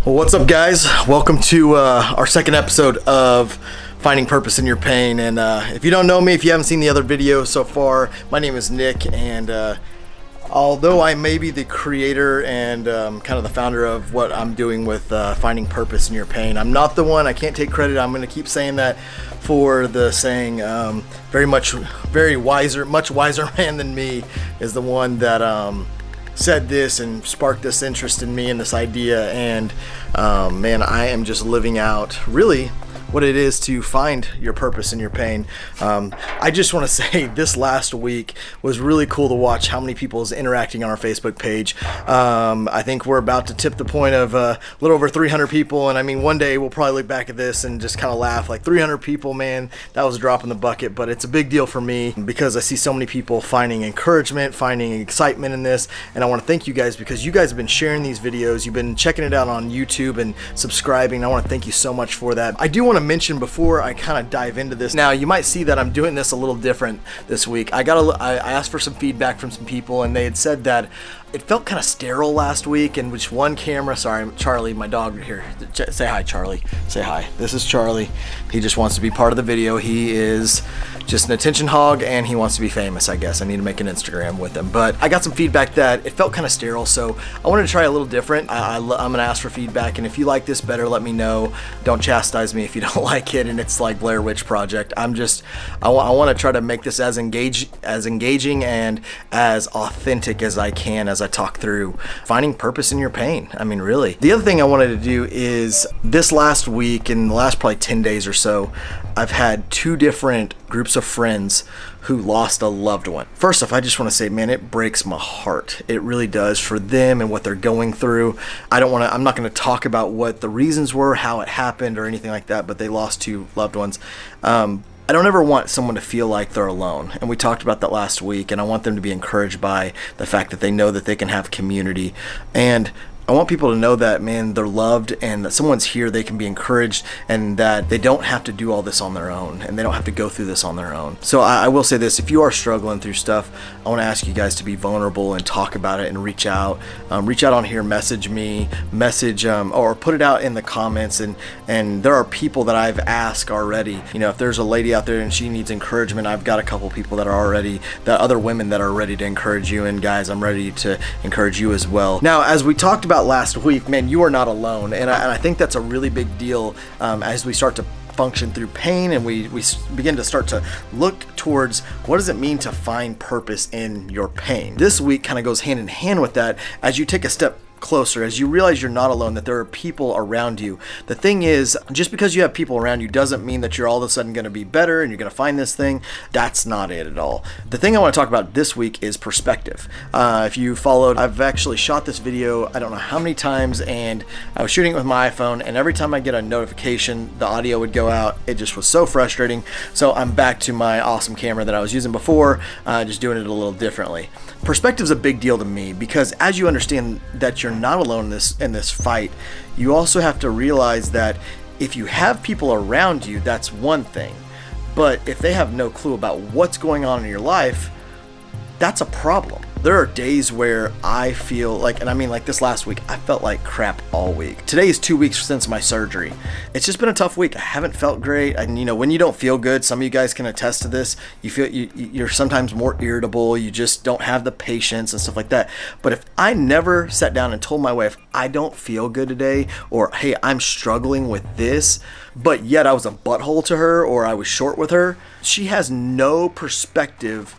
Well, what's up, guys? Welcome to our second episode of Finding Purpose in Your Pain. And if you don't know me, if you haven't seen the other videos so far, my name is Nick, and although I may be the creator and kind of the founder of what I'm doing with Finding Purpose in Your Pain, I'm not the one. I can't take credit. I'm going to keep saying that for the saying. Much wiser man than me is the one that said this and sparked this interest in me and this idea. And man, I am just living out really what it is to find your purpose in your pain. I just want to say this last week was really cool to watch how many people is interacting on our Facebook page. I think we're about to tip the point of a little over 300 people, and I mean, one day we'll probably look back at this and just kind of laugh, like 300 people, man, that was a drop in the bucket. But it's a big deal for me because I see so many people finding encouragement, finding excitement in this, and I want to thank you guys because you guys have been sharing these videos, you've been checking it out on YouTube and subscribing. I want to thank you so much for that. I do want to mention before I kind of dive into this, now you might see that I'm doing this a little different this week. I asked for some feedback from some people, and they had said that it felt kind of sterile last week, and which one camera, sorry, Charlie, my dog here, say hi, Charlie, say hi. This is Charlie. He just wants to be part of the video. He is just an attention hog, and he wants to be famous, I guess. I need to make an Instagram with him. But I got some feedback that it felt kind of sterile, so I wanted to try a little different. I'm gonna ask for feedback, and if you like this better, let me know. Don't chastise me if you don't like it and it's like Blair Witch Project. I want to try to make this as engaging and as authentic as I can as I talk through finding purpose in your pain. I mean, really. The other thing I wanted to do is this last week, in the last probably 10 days or so, I've had two different groups of friends who lost a loved one. First off, I just want to say, man, it breaks my heart. It really does, for them and what they're going through. I'm not going to talk about what the reasons were, how it happened, or anything like that, but they lost two loved ones. I don't ever want someone to feel like they're alone. And we talked about that last week, and I want them to be encouraged by the fact that they know that they can have community. And I want people to know that, man, they're loved and that someone's here, they can be encouraged, and that they don't have to do all this on their own, and they don't have to go through this on their own. So I will say this, if you are struggling through stuff, I want to ask you guys to be vulnerable and talk about it and reach out. Reach out on here, message me, or put it out in the comments. And there are people that I've asked already. You know, if there's a lady out there and she needs encouragement, I've got a couple people that other women that are ready to encourage you. And guys, I'm ready to encourage you as well. Now, as we talked about last week, man, you are not alone, and I think that's a really big deal as we start to function through pain, and we begin to start to look towards what does it mean to find purpose in your pain. This week kind of goes hand in hand with that as you take a step closer, as you realize you're not alone, that there are people around you. The thing is, just because you have people around you doesn't mean that you're all of a sudden going to be better and you're going to find this thing. That's not it at all. The thing I want to talk about this week is perspective. If you followed, I've actually shot this video I don't know how many times, and I was shooting it with my iPhone, and every time I get a notification, the audio would go out. It just was so frustrating. So I'm back to my awesome camera that I was using before, just doing it a little differently. Perspective is a big deal to me because as you understand that you're not alone in this fight, you also have to realize that if you have people around you, that's one thing, but if they have no clue about what's going on in your life, that's a problem. There are days where I feel like, and I mean like this last week, I felt like crap all week. Today is 2 weeks since my surgery. It's just been a tough week. I haven't felt great. And you know, when you don't feel good, some of you guys can attest to this. You feel you're sometimes more irritable. You just don't have the patience and stuff like that. But if I never sat down and told my wife, I don't feel good today, or hey, I'm struggling with this, but yet I was a butthole to her, or I was short with her, she has no perspective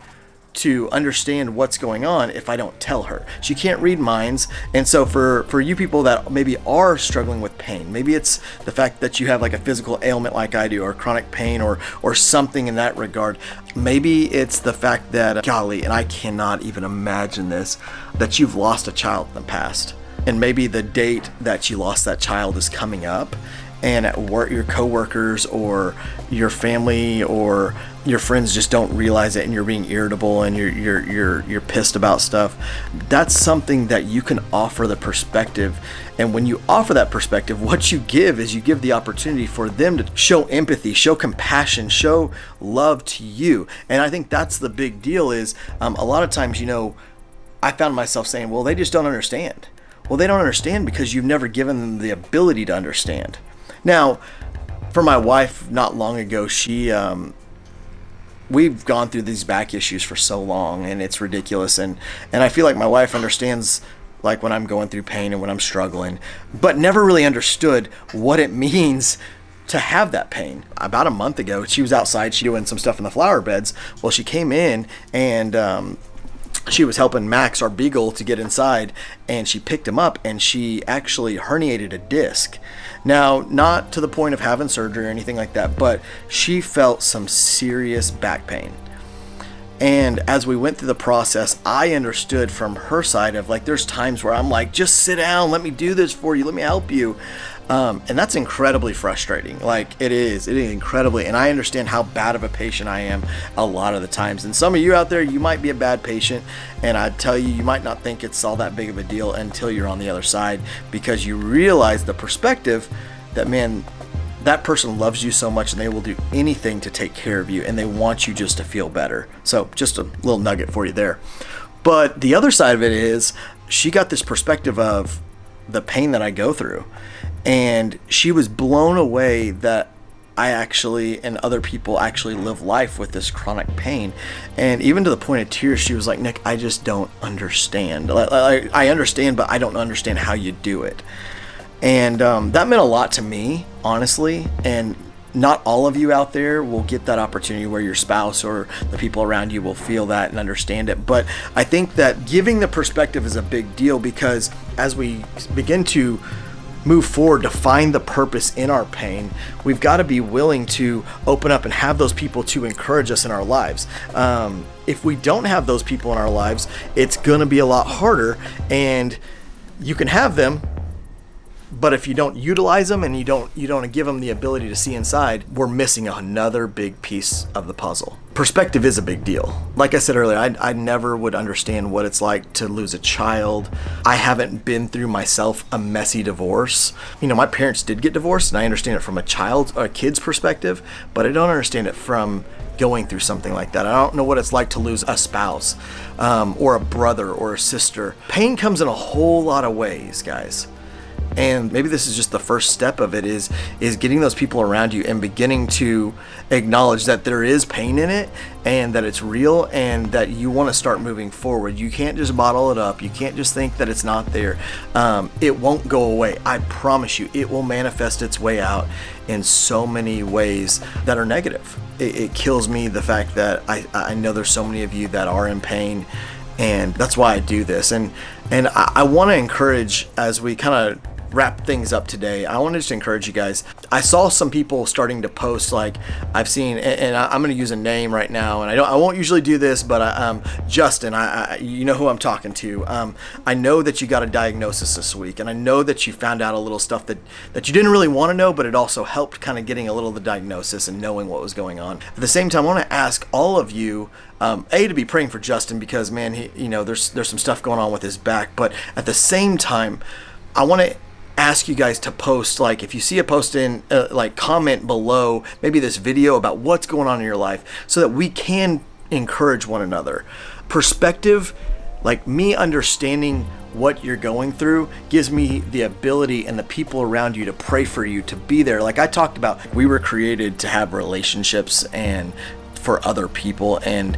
to understand what's going on if I don't tell her. She can't read minds. And so for you people that maybe are struggling with pain, maybe it's the fact that you have like a physical ailment like I do, or chronic pain, or something in that regard. Maybe it's the fact that, golly, and I cannot even imagine this, that you've lost a child in the past. And maybe the date that you lost that child is coming up, and at work, your coworkers or your family or your friends just don't realize it, and you're being irritable and you're pissed about stuff. That's something that you can offer the perspective. And when you offer that perspective, what you give is you give the opportunity for them to show empathy, show compassion, show love to you. And I think that's the big deal is a lot of times, you know, I found myself saying, well, they just don't understand. Well, they don't understand because you've never given them the ability to understand. Now, for my wife, not long ago, we've gone through these back issues for so long, and it's ridiculous. And I feel like my wife understands, like, when I'm going through pain and when I'm struggling, but never really understood what it means to have that pain. About a month ago, she was outside, she doing some stuff in the flower beds. Well, she came in and she was helping Max, our beagle, to get inside, and she picked him up and she actually herniated a disc. Now, not to the point of having surgery or anything like that, but she felt some serious back pain. And as we went through the process, I understood from her side of, like, there's times where I'm like, just sit down, let me do this for you, let me help you. And that's incredibly frustrating. Like, it is incredibly, and I understand how bad of a patient I am a lot of the times. And some of you out there, you might be a bad patient, and I tell you, you might not think it's all that big of a deal until you're on the other side, because you realize the perspective that, man, that person loves you so much and they will do anything to take care of you, and they want you just to feel better. So just a little nugget for you there. But the other side of it is, she got this perspective of the pain that I go through, and she was blown away that I actually and other people actually live life with this chronic pain. And even to the point of tears, she was like, Nick, I just don't understand. I understand, but I don't understand how you do it. And that meant a lot to me, honestly. And not all of you out there will get that opportunity where your spouse or the people around you will feel that and understand it. But I think that giving the perspective is a big deal, because as we begin to move forward to find the purpose in our pain, we've got to be willing to open up and have those people to encourage us in our lives. If we don't have those people in our lives, it's going to be a lot harder. And you can have them, but if you don't utilize them and you don't give them the ability to see inside, we're missing another big piece of the puzzle. Perspective is a big deal. Like I said earlier, I never would understand what it's like to lose a child. I haven't been through myself a messy divorce. You know, my parents did get divorced, and I understand it from a kid's perspective, but I don't understand it from going through something like that. I don't know what it's like to lose a spouse, or a brother or a sister. Pain comes in a whole lot of ways, guys. And maybe this is just the first step of it, is getting those people around you and beginning to acknowledge that there is pain in it and that it's real and that you want to start moving forward. You can't just bottle it up. You can't just think that it's not there. It won't go away. I promise you, it will manifest its way out in so many ways that are negative. It kills me, the fact that I know there's so many of you that are in pain, and that's why I do this. And I want to encourage, as we kind of wrap things up today, I want to just encourage you guys. I saw some people starting to post, like, I've seen, and I'm going to use a name right now, and I won't usually do this, but Justin, you know who I'm talking to. I know that you got a diagnosis this week, and I know that you found out a little stuff that you didn't really want to know, but it also helped kind of getting a little of the diagnosis and knowing what was going on. At the same time, I want to ask all of you, to be praying for Justin, because, man, there's some stuff going on with his back. But at the same time, I want to ask you guys to post, like, if you see a post in, like, comment below maybe this video about what's going on in your life, so that we can encourage one another. Perspective, like me understanding what you're going through, gives me the ability and the people around you to pray for you, to be there. Like I talked about, we were created to have relationships and for other people, and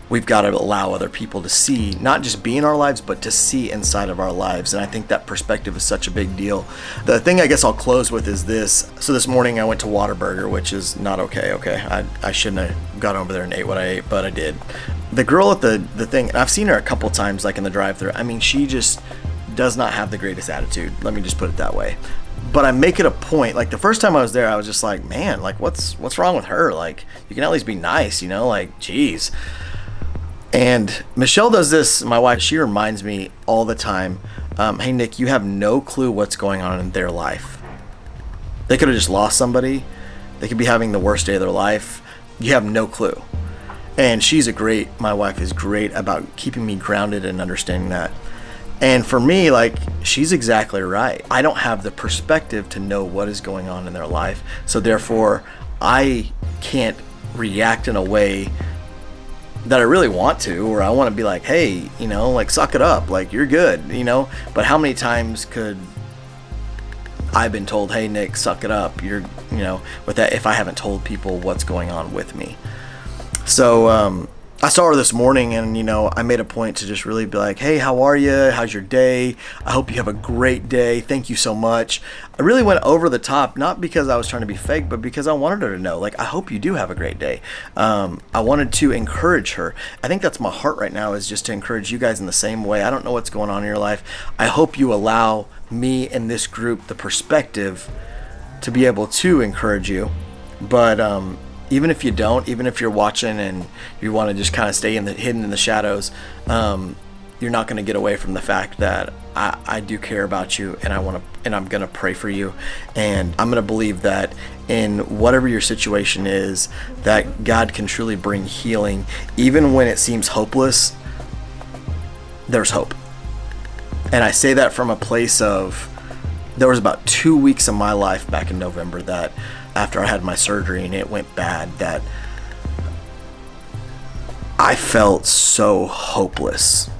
we've got to allow other people to see, not just be in our lives, but to see inside of our lives. And I think that perspective is such a big deal. The thing I guess I'll close with is this. So this morning I went to Whataburger, which is not okay. I shouldn't have gone over there and ate what I ate, but I did. The girl at the thing, and I've seen her a couple times, like in the drive-thru. I mean, she just does not have the greatest attitude. Let me just put it that way. But I make it a point, like the first time I was there, I was just like, man, like what's wrong with her? Like, you can at least be nice, like, geez. And Michelle does this, my wife, she reminds me all the time, hey Nick, you have no clue what's going on in their life. They could have just lost somebody. They could be having the worst day of their life. You have no clue. And my wife is great about keeping me grounded and understanding that. And for me, like, she's exactly right. I don't have the perspective to know what is going on in their life. So therefore, I can't react in a way that I really want to, or I want to be like, hey, you know, like, suck it up, like, you're good, you know. But how many times could I've been told, hey Nick, suck it up, you're, you know, with that, if I haven't told people what's going on with me. So I saw her this morning, and, you know, I made a point to just really be like, hey, how are you? How's your day? I hope you have a great day. Thank you so much. I really went over the top, not because I was trying to be fake, but because I wanted her to know, like, I hope you do have a great day. I wanted to encourage her. I think that's my heart right now, is just to encourage you guys in the same way. I don't know what's going on in your life. I hope you allow me and this group the perspective to be able to encourage you. But even if you don't, even if you're watching and you want to just kind of stay hidden in the shadows, you're not going to get away from the fact that I do care about you, and I'm going to pray for you, and I'm going to believe that in whatever your situation is, that God can truly bring healing. Even when it seems hopeless, there's hope. And I say that from a place of, there was about 2 weeks of my life back in November that after I had my surgery and it went bad, that I felt so hopeless.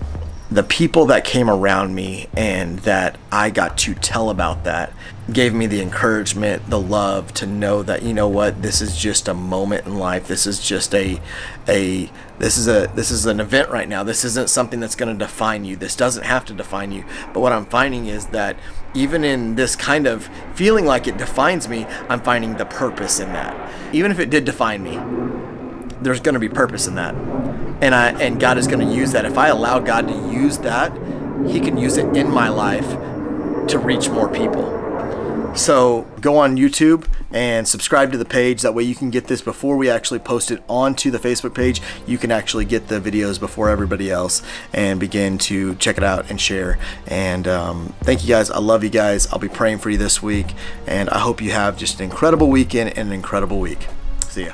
The people that came around me and that I got to tell about that gave me the encouragement, the love to know that, you know what, this is just a moment in life. This is just this is an event right now. This isn't something that's going to define you. This doesn't have to define you. But what I'm finding is that even in this kind of feeling like it defines me, I'm finding the purpose in that. Even if it did define me, there's going to be purpose in that. And God is going to use that. If I allow God to use that, He can use it in my life to reach more people. So go on YouTube and subscribe to the page. That way you can get this before we actually post it onto the Facebook page. You can actually get the videos before everybody else and begin to check it out and share. And thank you guys. I love you guys. I'll be praying for you this week. And I hope you have just an incredible weekend and an incredible week. See ya.